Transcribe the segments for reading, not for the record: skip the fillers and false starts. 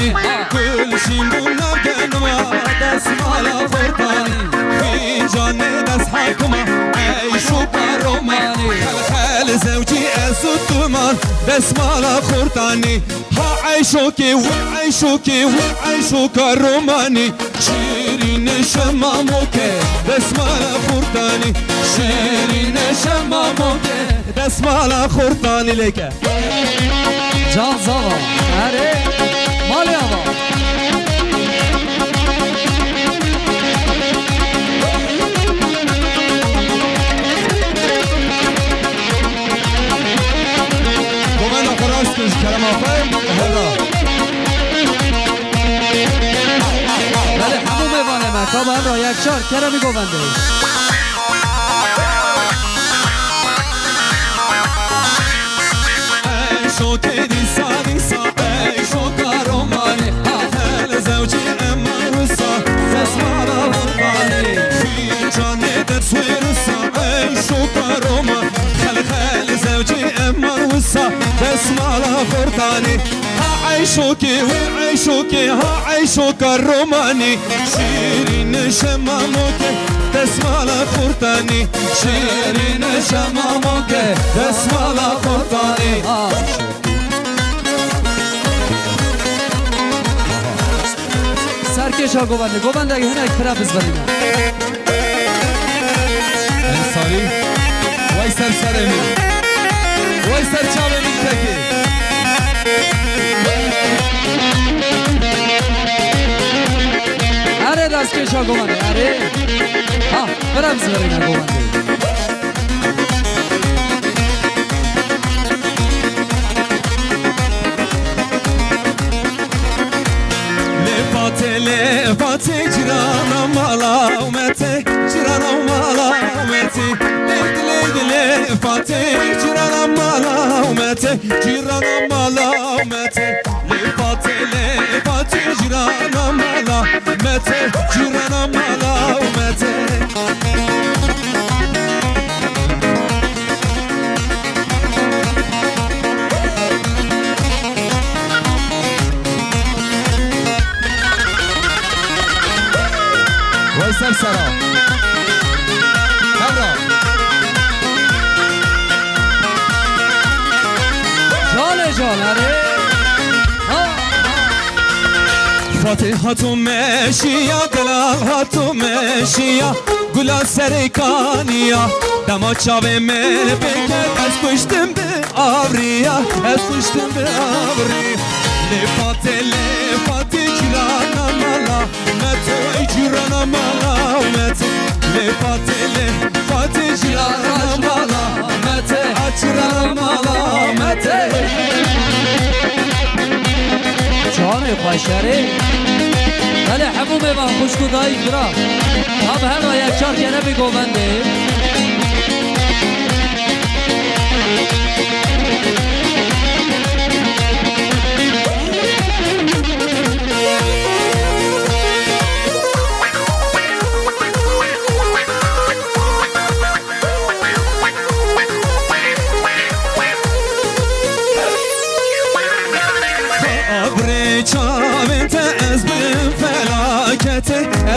خورتانی گل شیمون نگنما دست مالا خورتانی خیجان دست حکما عیشو پرومانی خل زوجی ازدمان دست مالا خورتانی ها عیشوکی و عیشوکی و عیشوکا رومانی شیرین شماموکه دست مالا خورتانی شیرین شماموکه دست مالا خورتانی لیکه جان زاوا اره مالی آوا گومن آخراش کش کرم آفایم هلا بله همون میوانه مکا من را یک شار کرمی گوونده شوكي ديسا ديسا شوكا روماني هل زوجي اما وصا تسمع لفرقاني في جاني تصوير السا شوكا روما خل زوجي اما وصا تسمع لفرقاني عيشوكي وعيشوكي عيشوكا روماني شيرين شماموكي تسمع لفرقاني شيرين شماموكي تسمع لفرقاني سرکش ها گوونده اگه هنه اک پرا بزبرینه انصاری وای سر سرمی وای سر چاومی تکی اره دستکش ها گوونده اره ها پرا بزبرینه گوونده لفاتي جرانا مالا ومتي جرانا مالا ومتي ليد لفاتي جرانا مالا ومتي جرانا مالا ومتي لفاتي جرانا مالا ومتي جرانا مالا ومتي ويسر سرا كامرا جال جال اره فاتحة ماشية دلالة ماشية قلا سريكانية دما چاوه من بکت از کشتم به آوریا از کشتم به آوری لفاتی جرانا مالا متوی جرانا مالا متوی لفاتی جرانا مالا متوی جرانا مالا متوی جان خوشره بله همون میوان خوشکو دایی کرا هم هر را یک چار کنه بی گوونده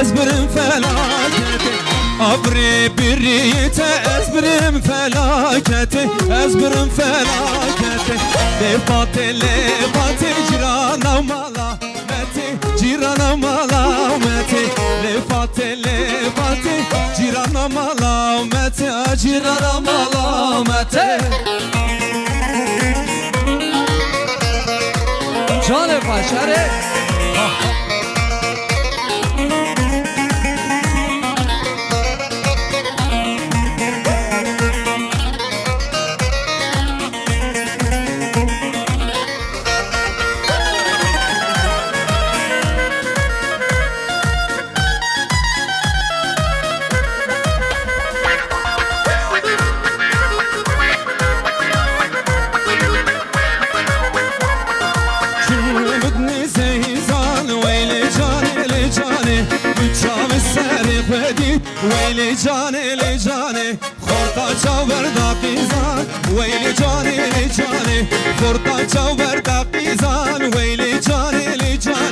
ezberim felaketi Abri biriyete ezberim felaketi Ezberim felaketi Lefati cirana mala meti Cirana mala meti Lefati cirana mala meti Cirana mala meti جان خوشره ويلي جاني لجاني خورتا چاور داقیزان ويلي جاني لجاني خورتا چاور داقیزان ويلي جاني لجاني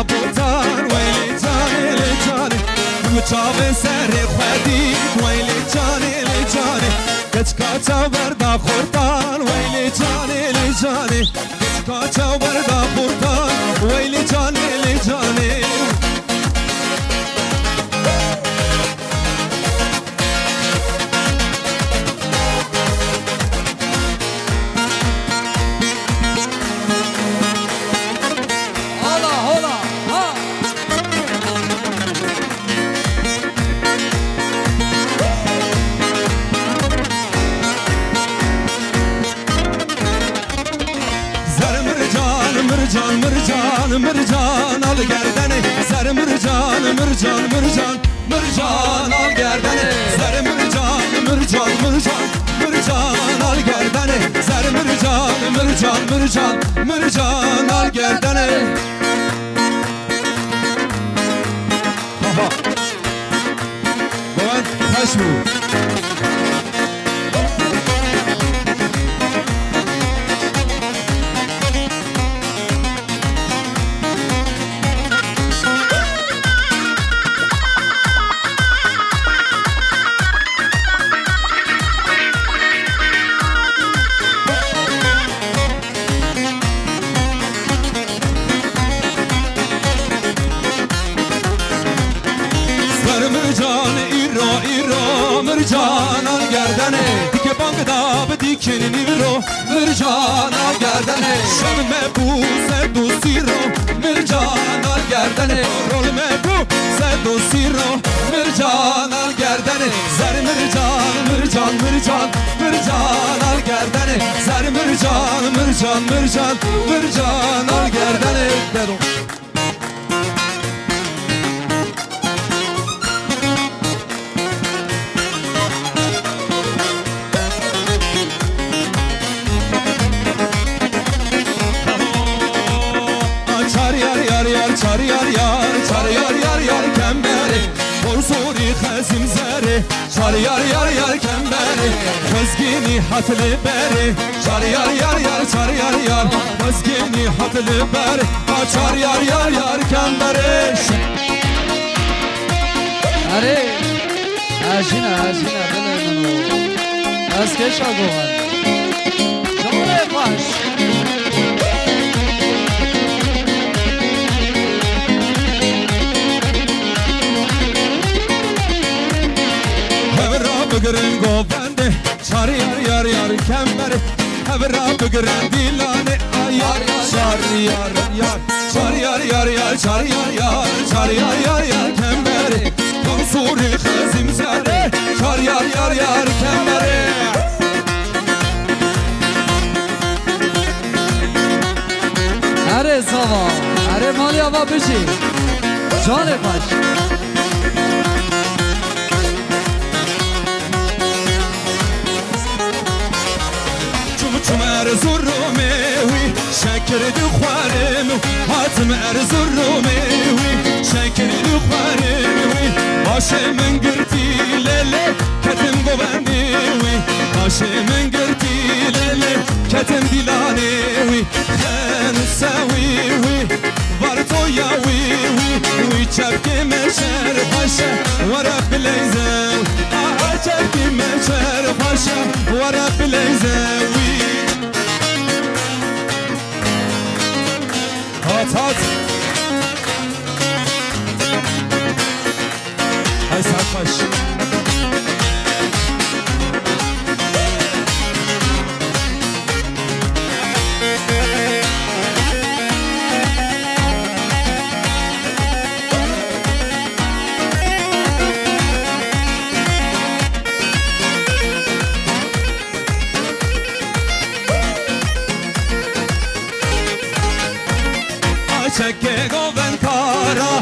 بوتان ویلی جانی لی جانی چاو سر خودی ویلی جانی لی جانی کچکا چاو بردا خوردان ویلی جانی لی جانی کچکا چاو بردا خوردان ویلی جانی لی جانی مرجان al gerdene zar مرجان مرجان مرجان مرجان al gerdene zar مرجان مرجان مرجان مرجان al gerdene zar مرجان مرجان مرجان مرجان al gerdene Boğan Taşbu مرجان al gerdene dike bankda bedikin nivro مرجان al gerdene şeme bu sedu siro مرجان al gerdene rol me bu sedu siro مرجان al gerdene zar مرجان مرجان مرجان مرجان al gerdene zar مرجان مرجان مرجان مرجان al gerdene dedo çar yar yar çar yar yar yar kemberi Borsuri xezim zeri çar yar yar yar kemberi Xezgini hatli beri çar yar yar yar çar yar yar Xezgini hatli beri çar yar yar yar kemberi Are ajina ajina belemno Askeşa govan Jomre baş Bugürün govende çar yar yar yar kemberi Hebra bugürün dilane ayar çar yar yar çar yar yar yar çar yar yar çar yar yar yar kemberi Mansuri xezim zere çar yar yar yar kemberi Are sava are malya va bişi Jale baş زرومي شكر دخوارم حاتم زرومي شكر دخوارم باش من قرتي ليلي كتم قبندي باش من قرتي ليلي كتم دلاني خان ساوي بارتو ياوي ويشبكي مشر باشا ورا بليزاو شبكي مشر باشا ورا بليزاوي Hat Hay Sarpaş Çeke goven kara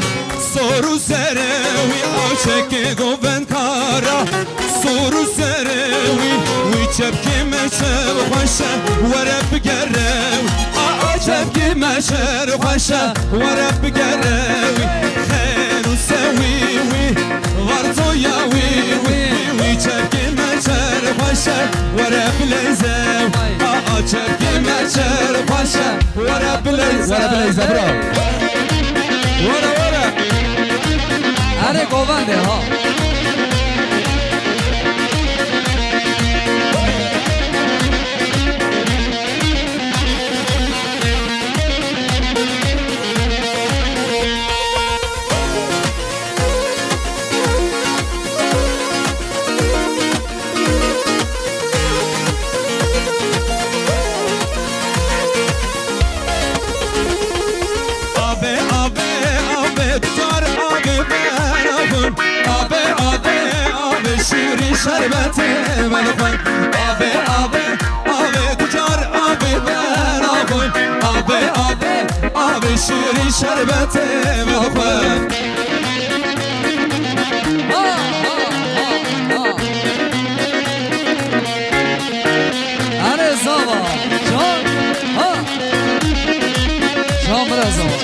soru serevi Çeke goven kara soru serevi Çepki meşer başa verep gerev Çepki meşer başa verep gerev Xenu sevivi varto yavivi Çepki meşer başa verep lezev Çepki meşer başa verep lezev Verep lezev bravo بنده ها شربت من خوان آبه آبه آبه تجار آبه من آبون آبه آبه آبه شیری شربت من خوان اره زاوا جان ها جان برا زاوا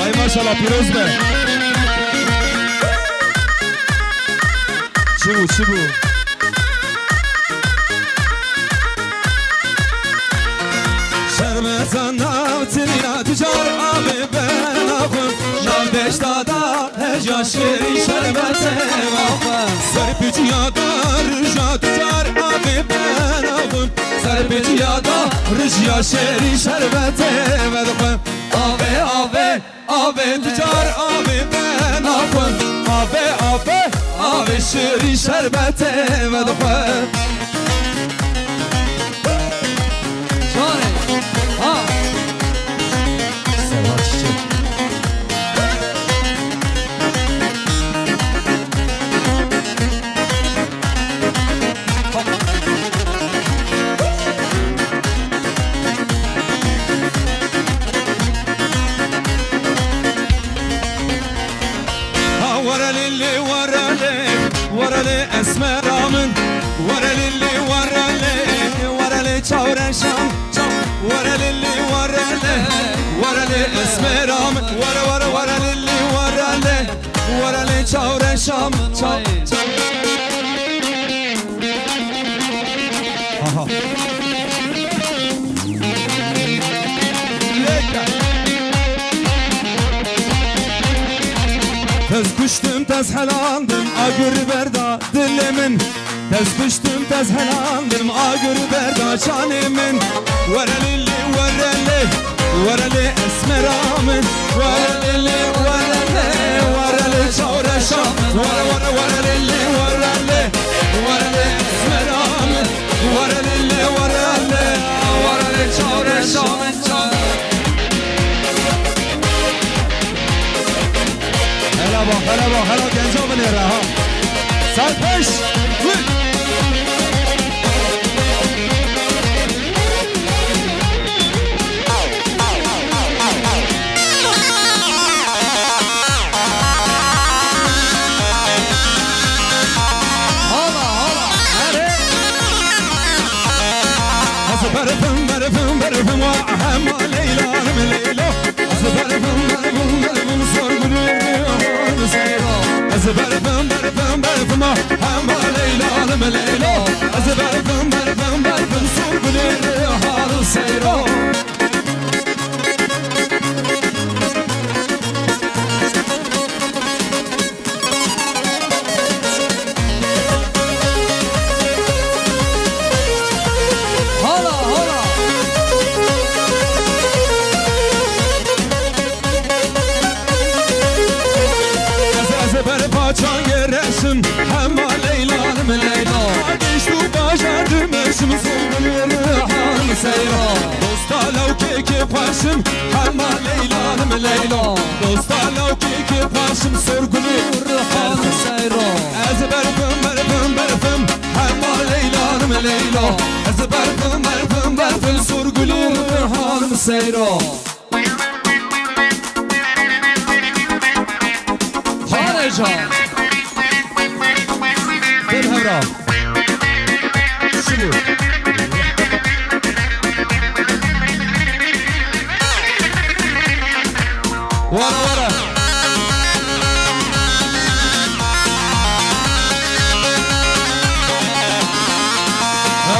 ای ماشالله پیروز به چی بود شربتان ناوتریا تجار آبی بن آخون ناودش دادا هجا شیری شربت آخون سر پیچ یادا رجا تجار آبی بن آخون سر پیچ یادا رجا شیری شربت آخون آبی آبی آبی تجار آبی بن آخون آبی آبی آبی شیری شربت آخون جانه ها سواشچه ورالي اسماء رامن ورالي چاور شام ورالي اسماء رامن ورالي چاور شام Tez kuştum tez helandım agır berda dilimin Tez kuştum tez helandım agır berda çanimin Verelili esmeramın Verelili çavreşam Verelili esmeramın Verelili çavreşamın هلا گنجا بنیره ها سرپش برفم و همه لیلانم لیلو برفم سرگلو از برفم همه لیلانم لیلو از برفم سرگلو حال سیرو همه لیلانم لیلا گشت و باجردم اشم سرگلو حال سیرو دوستا لو که پاشم همه لیلانم لیلا دوستا لو که پاشم سرگلو حال سیرو از برفم همه لیلانم لیلا از برفم سرگلو حال سیرو حال جان بالهمرا شنو ورا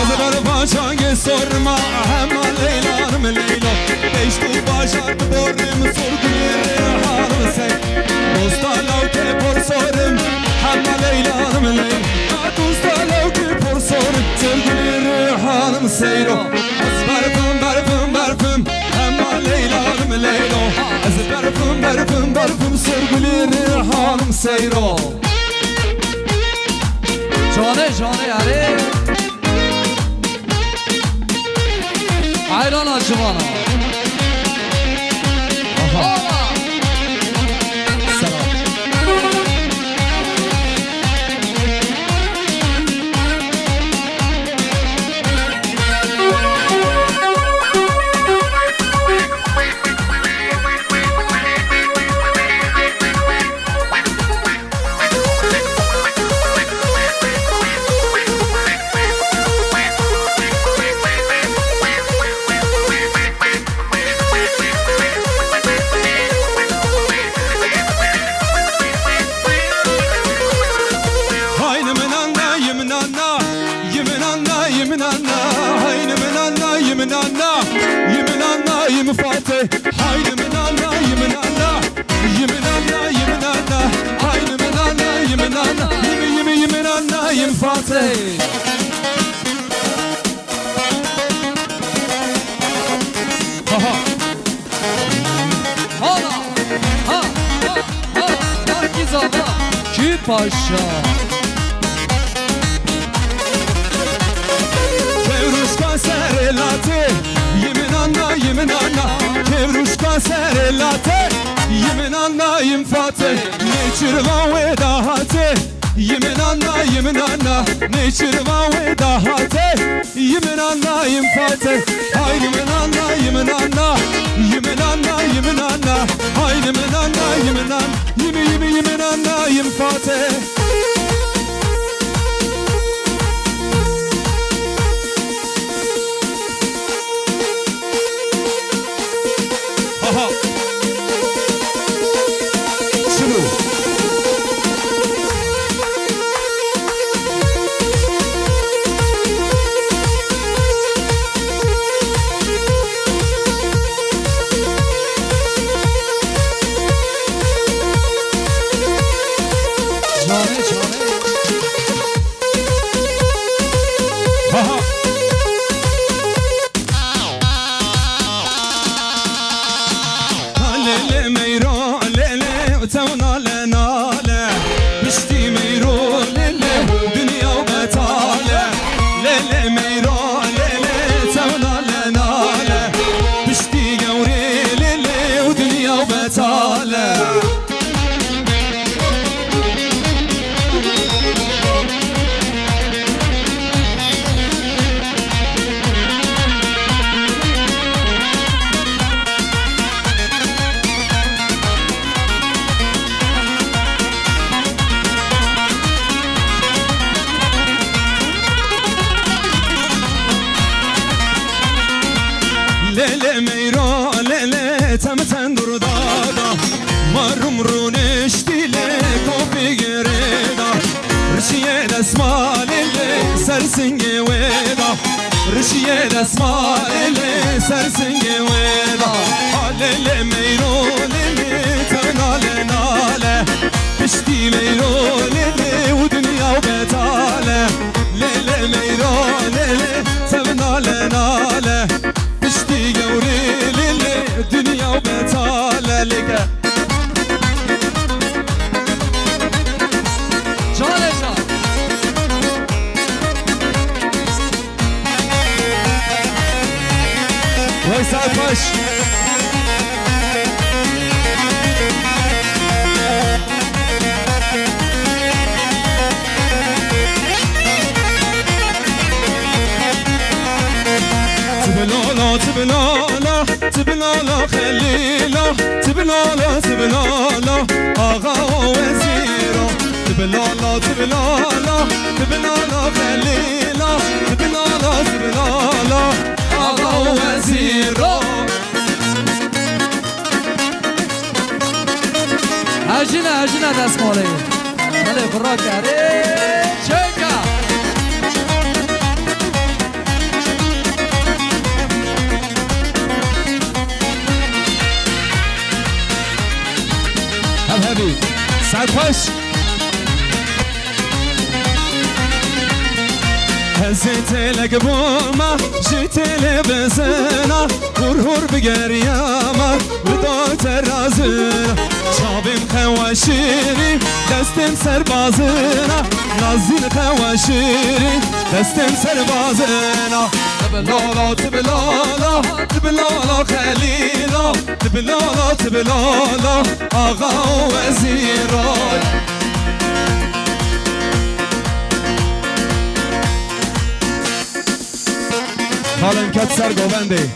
از برفا چانگ سرما همه لیلانم لیلا بیشتو باشد برم سرگلو حال سی دوستا لو که سیرو از برفم اما لیلانم لیلو از برفم سرگلی ریحانم سیرو جانه یاری ایران آجوانا Paşa Kevruşka serelate yemin anna Kevruşka serelate yemin anna imfate Neçirvan ve dahate yemin anna Neçirvan ve dahate yemin anna imfate Haydi yemin anna yemin anna Haydi yemin anna yemin anna imfate رشیه دسماله سرسنگ ویدا حالل میرولل تنال ناله پشتی میرولل و دنیا و بتاله لل میرولل تنال ناله پشتی گوریلل دنیا و بتاله لگه وای سرپاش تبلالا خلیلا تبلالا آقا و وزیرا تبلالا خلیلا تبلالا آقا و وزیرا هجینه دست ماله بله برا کره چکا هبی سرپاش زيتلك بوما جيتلي بزنا هور بقرياما بدوت الرازنا شابم خواشيري دستم سربازنا نازين خواشيري دستم سربازنا تبلالا تبلالا تبلالا خليلا تبلالا تبلالا آغا وزيراي حالا کت سر گوونده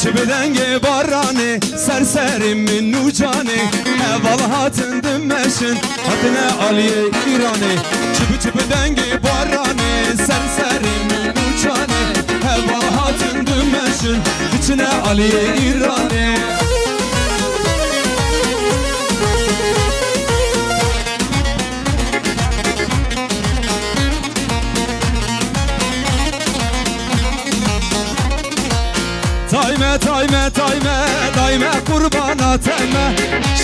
چب دنگ بارانه سرسریم من نوجانه اول هاتن دمشن هاتن علیه ایرانه چب دنگ بارانه سرسریم من نوجانه اول هاتن دمشن هاتن علیه ایرانه تایمه تایمه تایمه دایمه قرباناتمه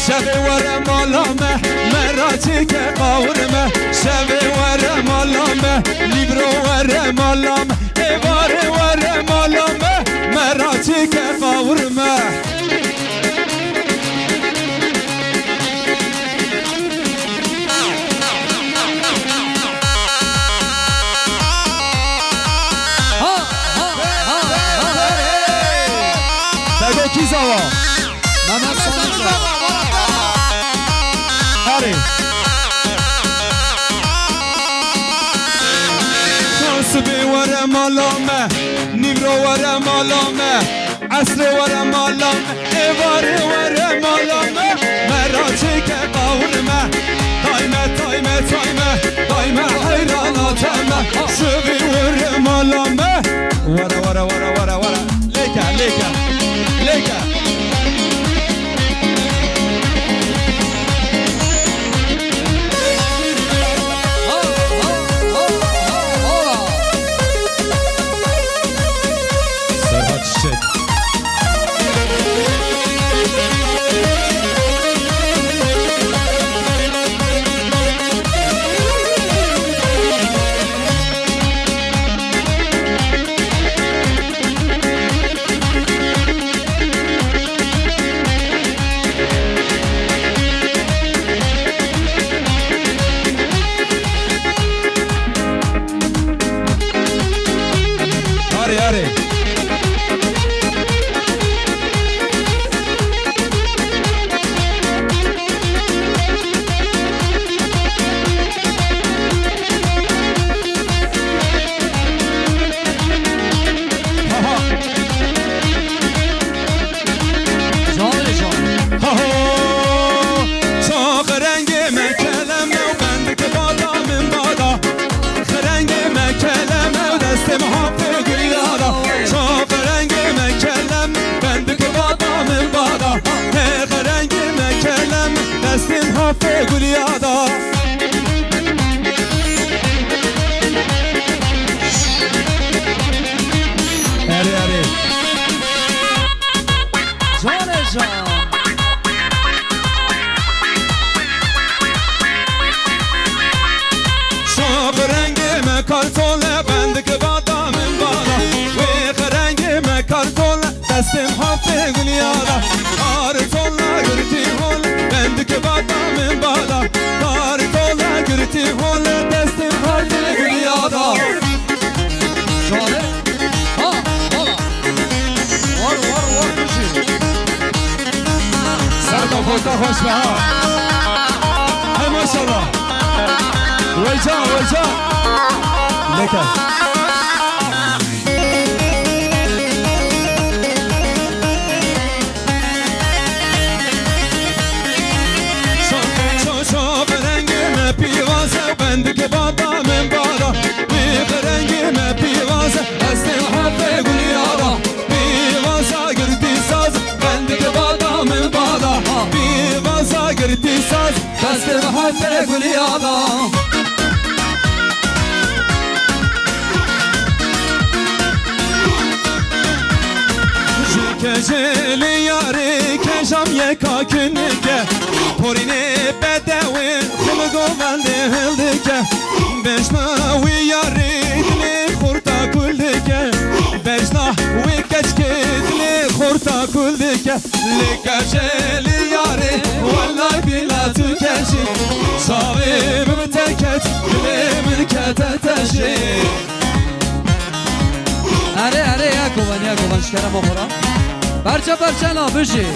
شبه وره مالامه مراتی که قاورمه شبه وره مالامه لیبرو وره مالامه ایواره وره مالامه مراتی که قاورمه Kizawa Mehmet Sanıca Hadi Nasbi vere malame Nivro vere malame Asre vere malame Evare vere malame Meraçi ke kavurme Dayme dayme dayme Dayme hayranateme Şubi vere malame Vere vere vere vere vere Leka leka Leka Serhat Çiçek Guliyada Eri eri Cane can Şab rengime kartole bendeki badamın bana Ve rengime kartole destim hafif guliyada Artola gürti hol bendeki badamın bana Artola gürti hol destim hafif guliyada Cane Ha hala Var kuşu Serda Kosta hoş be ha Hay maşallah Veycan Leka Şab rengime pivaze bendeki badamın bana Bir rengime pivaze destim hafif guliyada Pivaza girdi saz bendeki badamın bana بر گلی آلا کجل یاری کجام یکا کنگه پرینه بدوی خلقو بنده هلدگه بجناوی یاری دلی خورتا کلدگه بجناوی کچکه دلی خورتا کلدگه لکجل یاری والله بیلا تو کشی صاوی بمتکت دلی من کتتشی اره یا گوان شکرم آخورا برچه نا بشی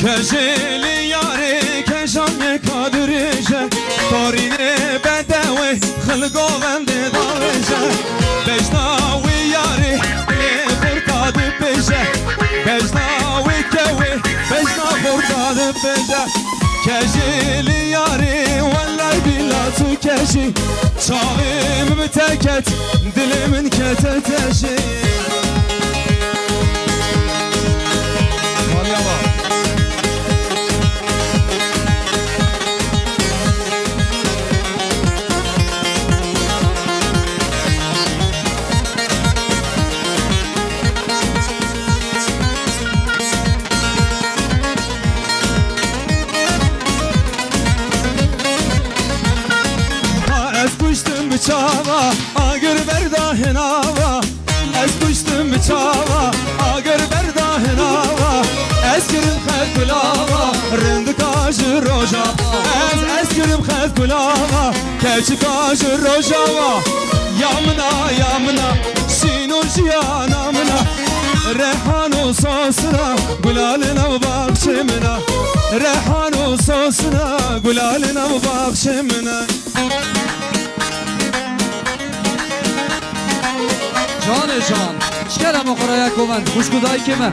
کجلی یاری کجام یکادریشه تارینه بدوی خلقو بنده دارشه بجناوی یاری خورتاد بشه بجناوی کوی بجنا خورتاد بشه کجلی یاری والله بیلا تو کشی چاویم بتکت دل من کتتشی بچاوا اگر برداه ناوا از پشتم بچاوا اگر برداه ناوا از کرم خد گلاوا رند کاش روجا از کرم خد گلاوا کچ کاش روجا یا منا سینو جیانا منا ریحان و سوسنا گلالنا و بخشمنا ریحان و سوسنا گلالنا و بخشمنا جان شکرم آخورا یک گوند خوشگودایی که من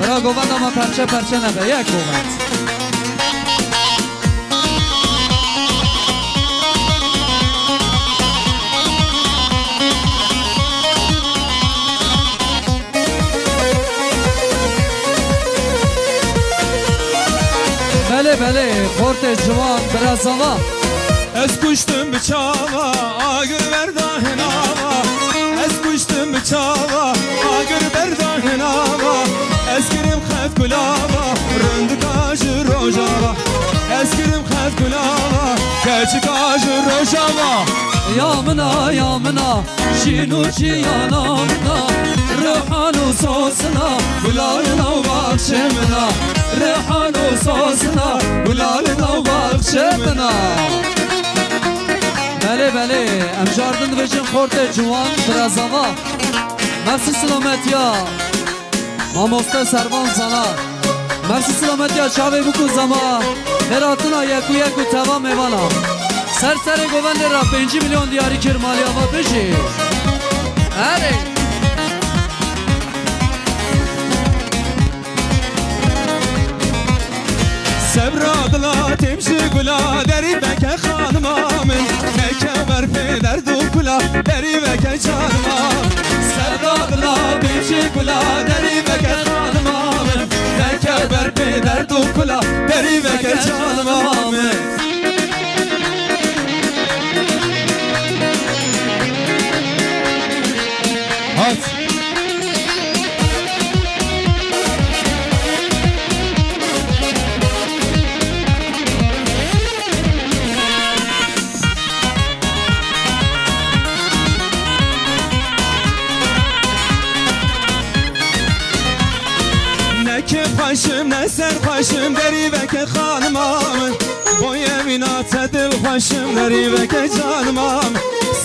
برا گوند اما پرچه نبه یک گوند بله خورت جوان برا زوا از کشتم بچاوا آگر برداه ناوا از کشتم بچاوا آگر برداه ناوا از کرم خد گلاوا رند کاش روجاوا از کرم خد گلاوا کچ کاش روجاوا یا منا شینو جیانا منا ریحان و سوسنا گلالنا و بخشمنا ریحان و سوسنا گلالنا و بخشمنا بله امجاردن بجن خورت جوان برازاوا مرسی سلامتیا ماموسته سروان زنا مرسی سلامتیا چاوی بکو زما هراتنا یکو توا میوانا سر گوند را 5 میلیون دیاری کرمالی آوا بشی اره سبرادلا تمشي قلا دري بك خانمامن مكبر في درد وكلا دري بك جانمام سبرادلا تمشي قلا دري بك خانمامن مكبر في درد وكلا دري بك جانمام خوشم نسر خوشم دری بک خانمام با یمینات دل خوشم دری بک جانمام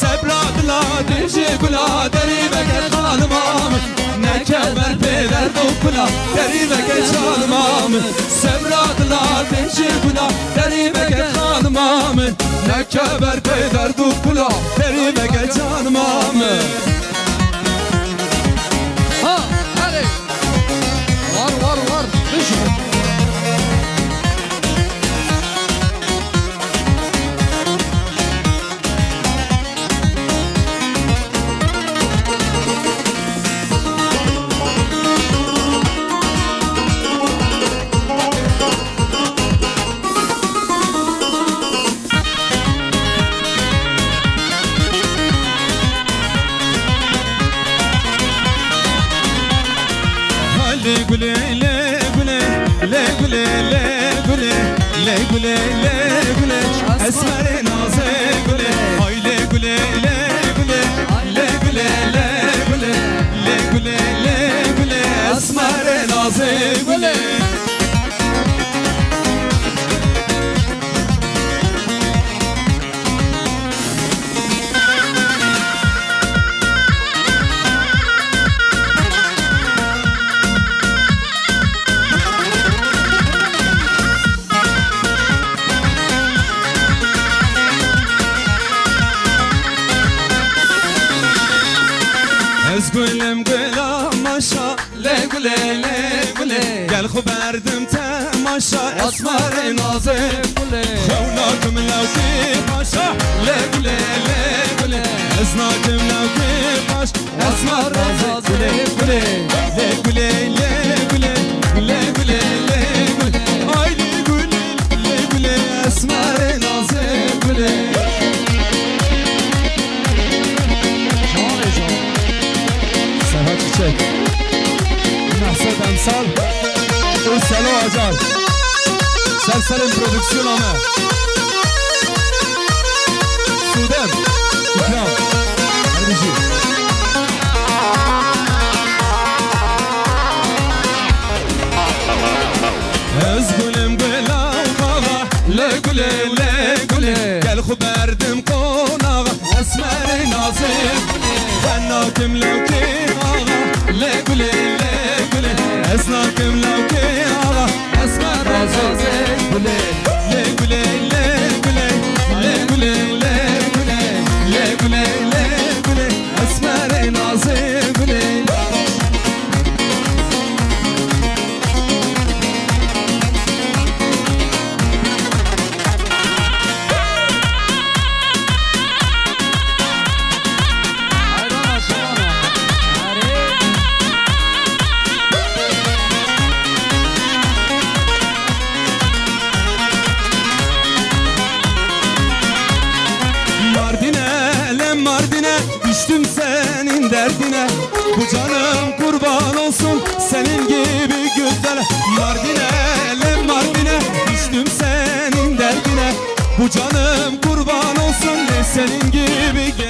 سبراد لا دنجی گلا دری بک خانمام نکبر پدر دو کلا دری بک جانمام سبراد لا دنجی گلا دری بک خانمام نکبر پدر دو کلا دری بک جانمام güle le güle le güle le güle le güle le güle esmer naze güle ay le güle le güle le güle le güle le güle le güle esmer naze güle Ez gülüm gülüm maşa le güle le güle gel xuberdim temaşa esmer nazik güle Xevnakim levki paşa le güle le güle Eznakim levki paş esmer nazik güle güle le güle le güle le güle le güle Haydi güle le güle esmer nazik güle Çek Mahsed Emsal Ursalo Acar Serselim Prodüksiyon ama Sudem İkram Harbici Ez gülüm gülav baba Le güle le güle Gel xuberdim konağa Esmer nazik Ben nakim levki le güle le güle esnakim lavke ağa esmer razaze güle le güle le güle le güle le güle le güle le güle esmer naze güle Düştüm senin derdine Bu canım kurban olsun Senin gibi güzel Mardin'e Mardin'e Düştüm senin derdine Bu canım kurban olsun Senin gibi